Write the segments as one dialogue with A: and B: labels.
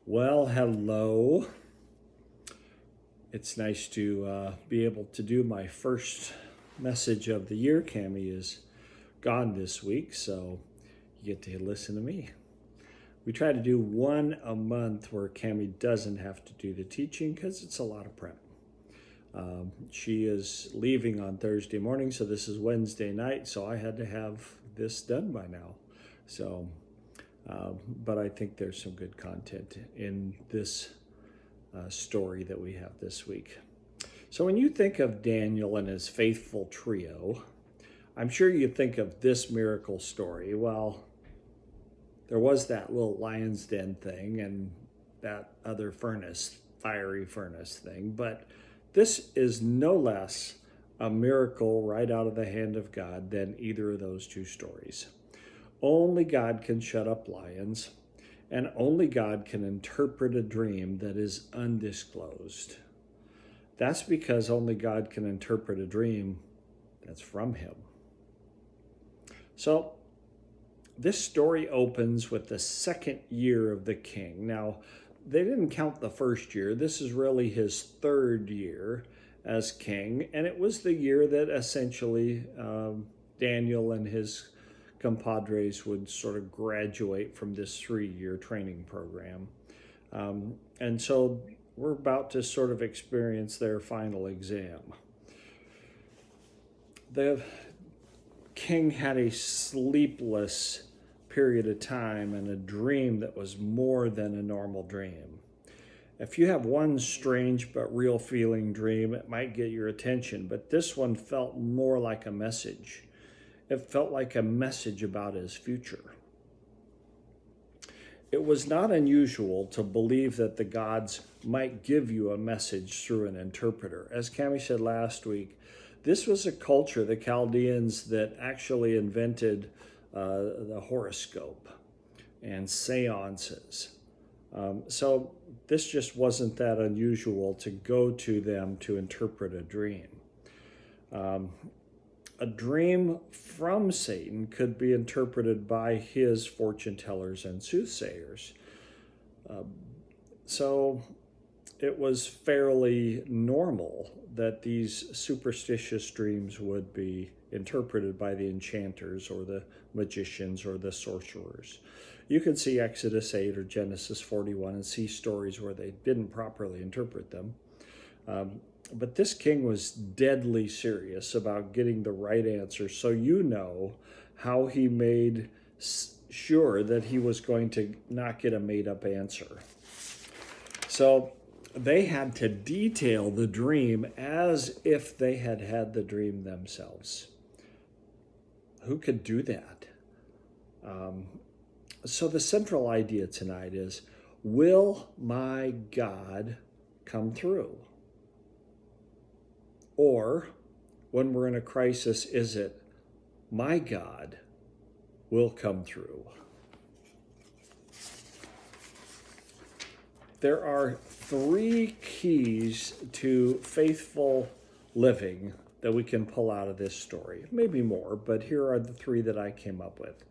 A: Well, hello. It's nice to be able to do my first message of the year. Cammie is gone this week, so you get to listen to me. We try to do one a month where Cammie doesn't have to do the teaching because it's a lot of prep. She is leaving on Thursday morning, so this is Wednesday night, so I had to have this done by now. But I think there's some good content in this story that we have this week. So when you think of Daniel and his faithful trio, I'm sure you think of this miracle story. Well, there was that little lion's den thing and that other fiery furnace thing, but this is no less a miracle right out of the hand of God than either of those two stories. Only God can shut up lions, and only God can interpret a dream that is undisclosed. That's because only God can interpret a dream that's from him. So this story opens with the second year of the king. Now, they didn't count the first year. This is really his third year as king, and it was the year that essentially Daniel and his compadres would sort of graduate from this 3-year training program. And so we're about to sort of experience their final exam. The king had a sleepless period of time and a dream that was more than a normal dream. If you have one strange but real feeling dream, it might get your attention, but this one felt more like a message. It felt like a message about his future. It was not unusual to believe that the gods might give you a message through an interpreter. As Cammie said last week, this was a culture, the Chaldeans, that actually invented the horoscope and seances. So this just wasn't that unusual to go to them to interpret a dream. A dream from Satan could be interpreted by his fortune tellers and soothsayers. So it was fairly normal that these superstitious dreams would be interpreted by the enchanters or the magicians or the sorcerers. You can see Exodus 8 or Genesis 41 and see stories where they didn't properly interpret them. But this king was deadly serious about getting the right answer, so you know how he made sure that he was going to not get a made-up answer. So they had to detail the dream as if they had had the dream themselves. Who could do that? So the central idea tonight is, will my God come through? Or, when we're in a crisis, is it, my God will come through? There are 3 keys to faithful living that we can pull out of this story. Maybe more, but here are the 3 that I came up with.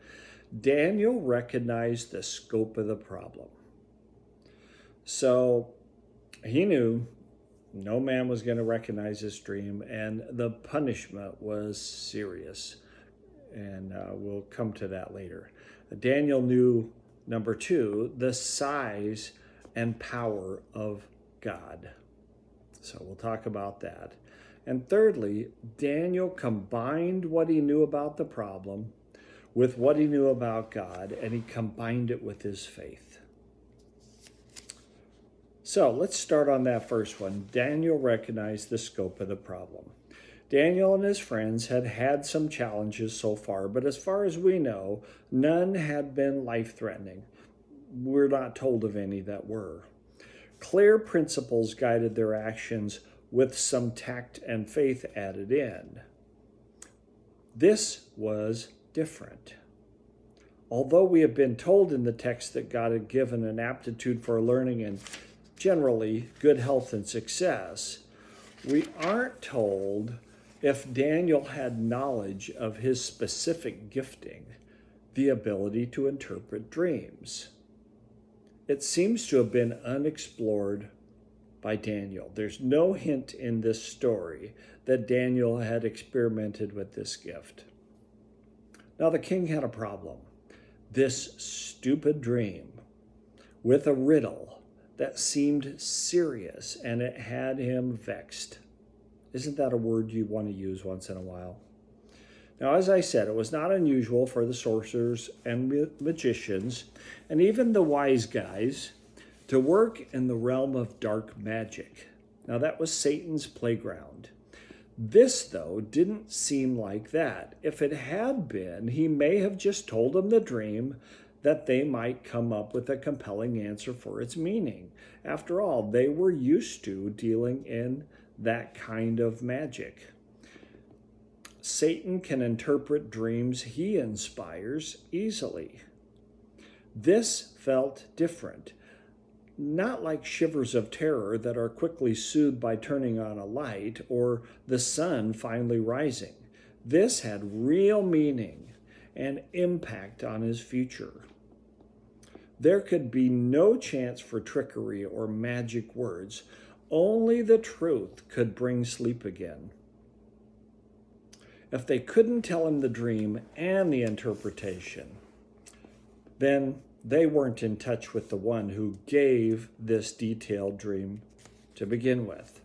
A: Daniel recognized the scope of the problem. So he knew no man was going to recognize this dream, and the punishment was serious. And we'll come to that later. Daniel knew, number 2, the size and power of God. So we'll talk about that. And thirdly, Daniel combined what he knew about the problem with what he knew about God, and he combined it with his faith. So let's start on that first one. Daniel recognized the scope of the problem. Daniel and his friends had had some challenges so far, but as far as we know, none had been life-threatening. We're not told of any that were. Clear principles guided their actions with some tact and faith added in. This was different. Although we have been told in the text that God had given an aptitude for learning and generally good health and success, we aren't told if Daniel had knowledge of his specific gifting, the ability to interpret dreams. it seems to have been unexplored by Daniel. There's no hint in this story that Daniel had experimented with this gift. Now the king had a problem. This stupid dream with a riddle that seemed serious, and it had him vexed. Isn't that a word you want to use once in a while? Now, as I said, it was not unusual for the sorcerers and magicians, and even the wise guys, to work in the realm of dark magic. Now, that was Satan's playground. This, though, didn't seem like that. If it had been, he may have just told them the dream that they might come up with a compelling answer for its meaning. After all, they were used to dealing in that kind of magic. Satan can interpret dreams he inspires easily. This felt different. Not like shivers of terror that are quickly soothed by turning on a light or the sun finally rising. This had real meaning and impact on his future. There could be no chance for trickery or magic words. Only the truth could bring sleep again. If they couldn't tell him the dream and the interpretation, then they weren't in touch with the one who gave this detailed dream to begin with.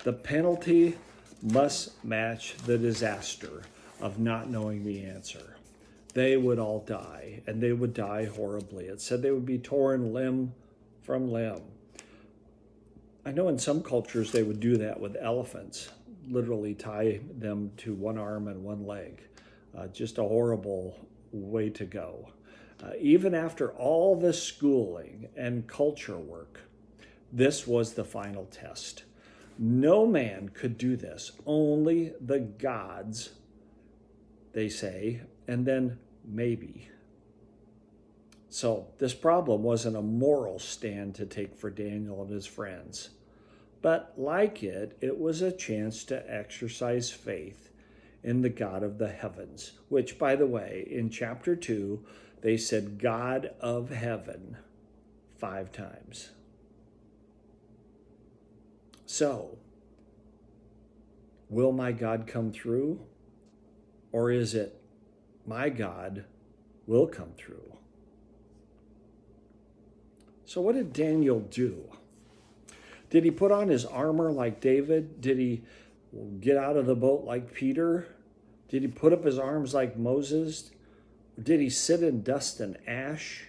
A: The penalty must match the disaster of not knowing the answer. They would all die, and they would die horribly. It said they would be torn limb from limb. I know in some cultures they would do that with elephants, literally tie them to one arm and one leg. Just a horrible way to go. Even after all the schooling and culture work, this was the final test. No man could do this, only the gods, they say, and then maybe. So this problem wasn't a moral stand to take for Daniel and his friends. But like it, it was a chance to exercise faith in the God of the heavens, which, by the way, in chapter 2, they said God of heaven 5 times. So, will my God come through? Or is it my God will come through? So what did Daniel do? Did he put on his armor like David? Did he get out of the boat like Peter? Did he put up his arms like Moses? Did he sit in dust and ash?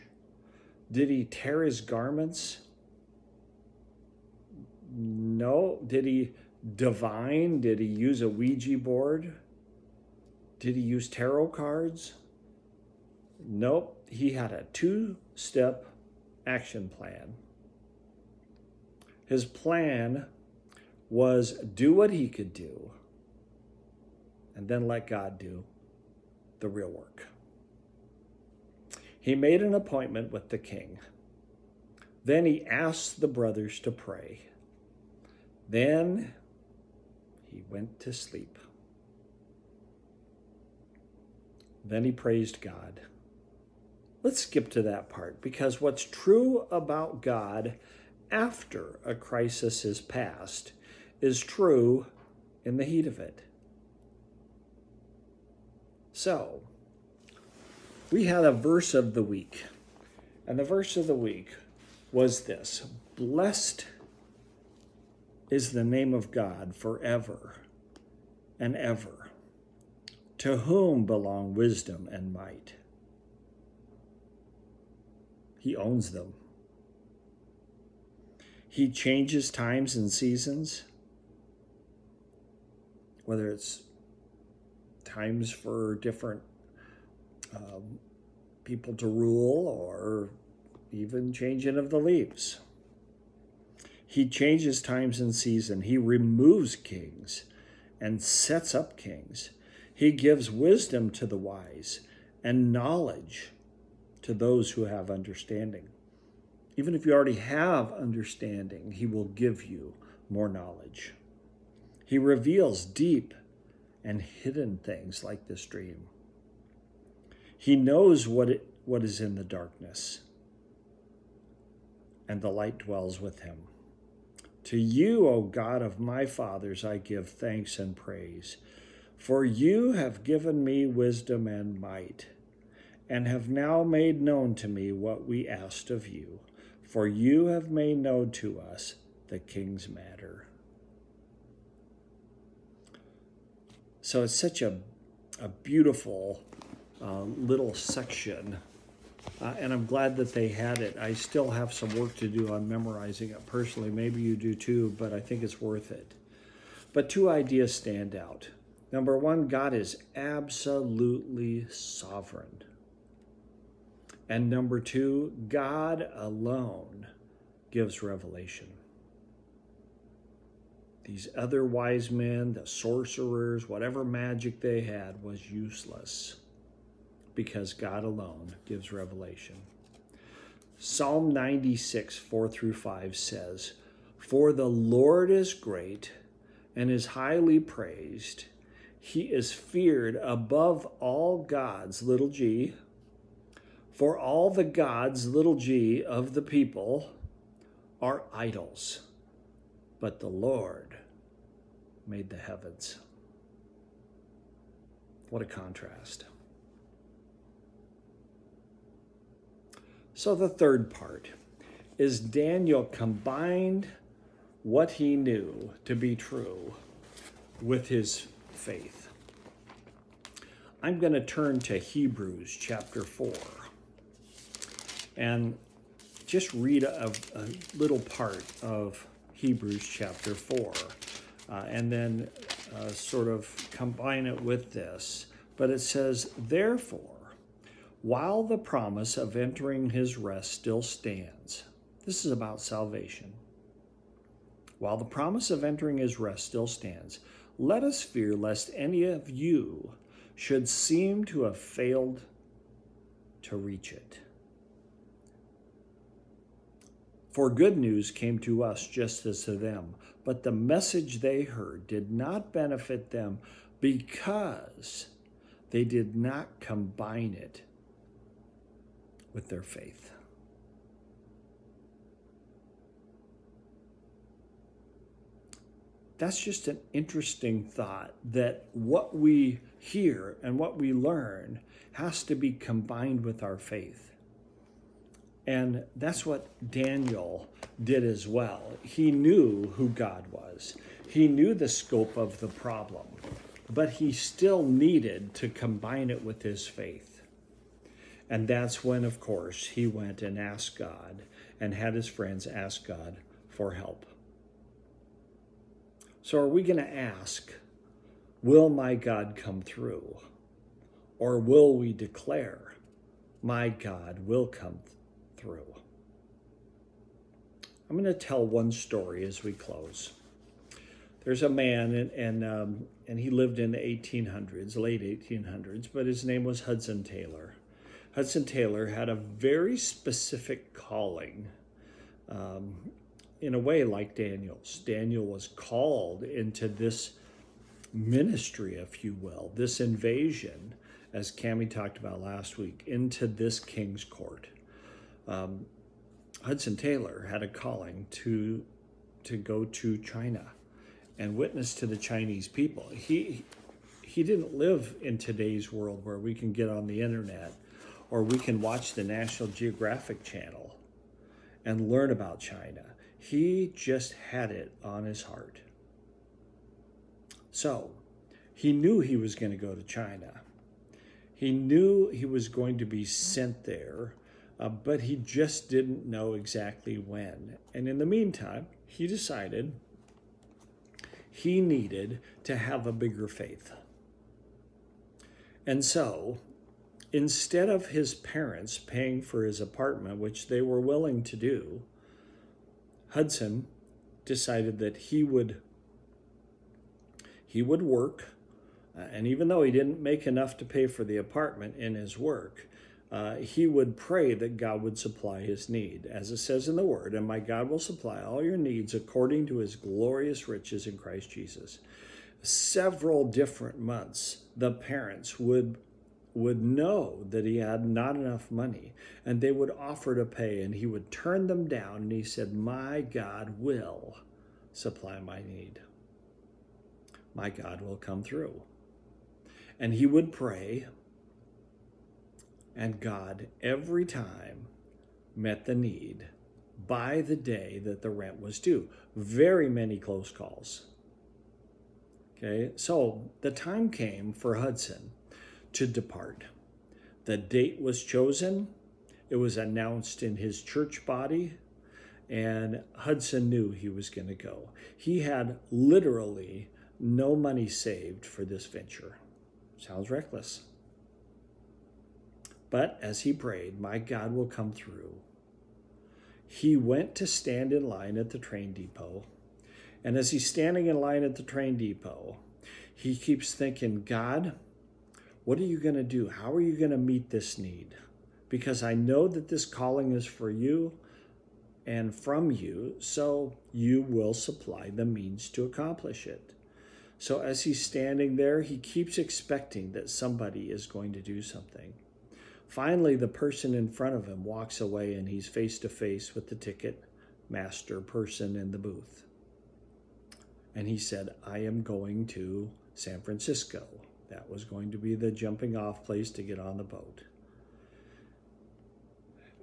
A: Did he tear his garments? No. Did he divine? Did he use a Ouija board? Did he use tarot cards? Nope. He had a 2-step action plan. His plan was do what he could do and then let God do the real work. He made an appointment with the king. Then he asked the brothers to pray. Then he went to sleep. Then he praised God. Let's skip to that part, because what's true about God after a crisis is past is true in the heat of it. So, we had a verse of the week, and the verse of the week was this: blessed is the name of God forever and ever, to whom belong wisdom and might. He owns them. He changes times and seasons, whether it's times for different people to rule or even changing of the leaves. He changes times and season. He removes kings and sets up kings. He gives wisdom to the wise and knowledge to those who have understanding. Even if you already have understanding, he will give you more knowledge. He reveals deep and hidden things like this dream. He knows what is in the darkness. and the light dwells with him. To you, O God of my fathers, I give thanks and praise, for you have given me wisdom and might, and have now made known to me what we asked of you, for you have made known to us the king's matter. So it's such a beautiful little section, and I'm glad that they had it. I still have some work to do on memorizing it personally. Maybe you do too, but I think it's worth it. But two ideas stand out. Number one, God is absolutely sovereign. And number two, God alone gives revelation. These other wise men, the sorcerers, whatever magic they had was useless because God alone gives revelation. Psalm 96, 4-5 says, "For the Lord is great and is highly praised. He is feared above all gods," little g, "for all the gods," little g, "of the people are idols, but the Lord made the heavens." What a contrast. So the third part is Daniel combined what he knew to be true with his faith. I'm going to turn to Hebrews chapter 4 and just read a little part of Hebrews chapter 4 and then sort of combine it with this. But it says, "Therefore, while the promise of entering his rest still stands," this is about salvation. "While the promise of entering his rest still stands, let us fear lest any of you should seem to have failed to reach it. For good news came to us just as to them, but the message they heard did not benefit them because they did not combine it with their faith." That's just an interesting thought, that what we hear and what we learn has to be combined with our faith. And that's what Daniel did as well. He knew who God was. He knew the scope of the problem, but he still needed to combine it with his faith. And that's when, of course, he went and asked God and had his friends ask God for help. So are we going to ask, will my God come through? Or will we declare, my God will come through? I'm going to tell one story as we close. There's a man, and he lived in the 1800s, late 1800s, but his name was Hudson Taylor. Hudson Taylor had a very specific calling, in a way like Daniel's. Daniel was called into this ministry, if you will, this invasion, as Cammie talked about last week, into this king's court. Hudson Taylor had a calling to go to China and witness to the Chinese people. He didn't live in today's world where we can get on the internet or we can watch the National Geographic Channel and learn about China. He just had it on his heart. So he knew he was going to go to China. He knew he was going to be sent there, but he just didn't know exactly when. And in the meantime, he decided he needed to have a bigger faith. And so, instead of his parents paying for his apartment, which they were willing to do, Hudson decided that he would work, and even though he didn't make enough to pay for the apartment in his work, he would pray that God would supply his need. As it says in the Word, "And my God will supply all your needs according to his glorious riches in Christ Jesus." Several different months, the parents would would know that he had not enough money, and they would offer to pay, and he would turn them down, and he said, my God will supply my need. My God will come through. And he would pray, and God every time met the need by the day that the rent was due. Very many close calls. Okay, so the time came for Hudson to depart. The date was chosen. It was announced in his church body, and Hudson knew he was going to go. He had literally no money saved for this venture. Sounds reckless. But as he prayed, my God will come through, he went to stand in line at the train depot. And as he's standing in line at the train depot, he keeps thinking, God, what are you going to do? How are you going to meet this need? Because I know that this calling is for you and from you, so you will supply the means to accomplish it. So as he's standing there, he keeps expecting that somebody is going to do something. Finally, the person in front of him walks away, and he's face to face with the ticket master person in the booth. And he said, I am going to San Francisco. That was going to be the jumping off place to get on the boat.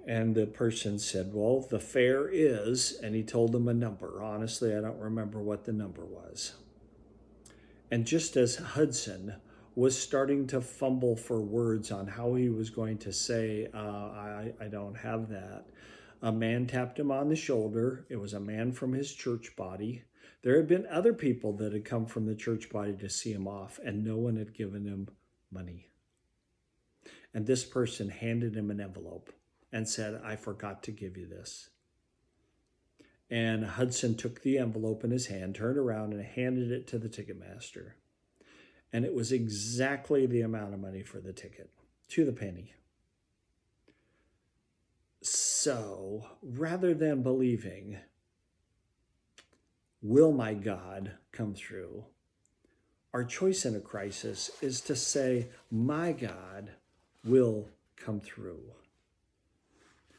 A: And the person said, well, the fare is, and he told them a number. Honestly, I don't remember what the number was. And just as Hudson was starting to fumble for words on how he was going to say, I don't have that, a man tapped him on the shoulder. It was a man from his church body. There had been other people that had come from the church body to see him off, and no one had given him money. And this person handed him an envelope and said, I forgot to give you this. And Hudson took the envelope in his hand, turned around, and handed it to the ticket master. And it was exactly the amount of money for the ticket, to the penny. So, rather than believing, will my God come through? Our choice in a crisis is to say, my God will come through.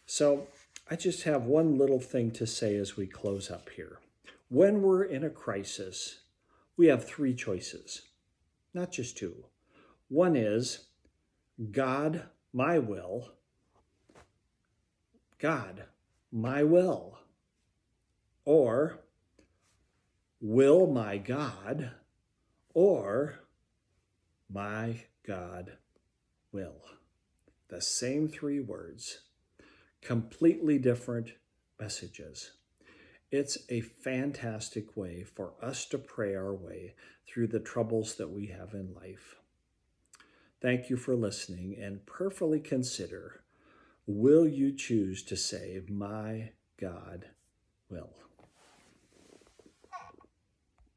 A: So, I just have one little thing to say as we close up here. When we're in a crisis, we have three choices, not just two. One is, God, my will. God, my will. Or, will my God, or my God will. The same three words, completely different messages. It's a fantastic way for us to pray our way through the troubles that we have in life. Thank you for listening, and prayerfully consider, will you choose to say, my God will?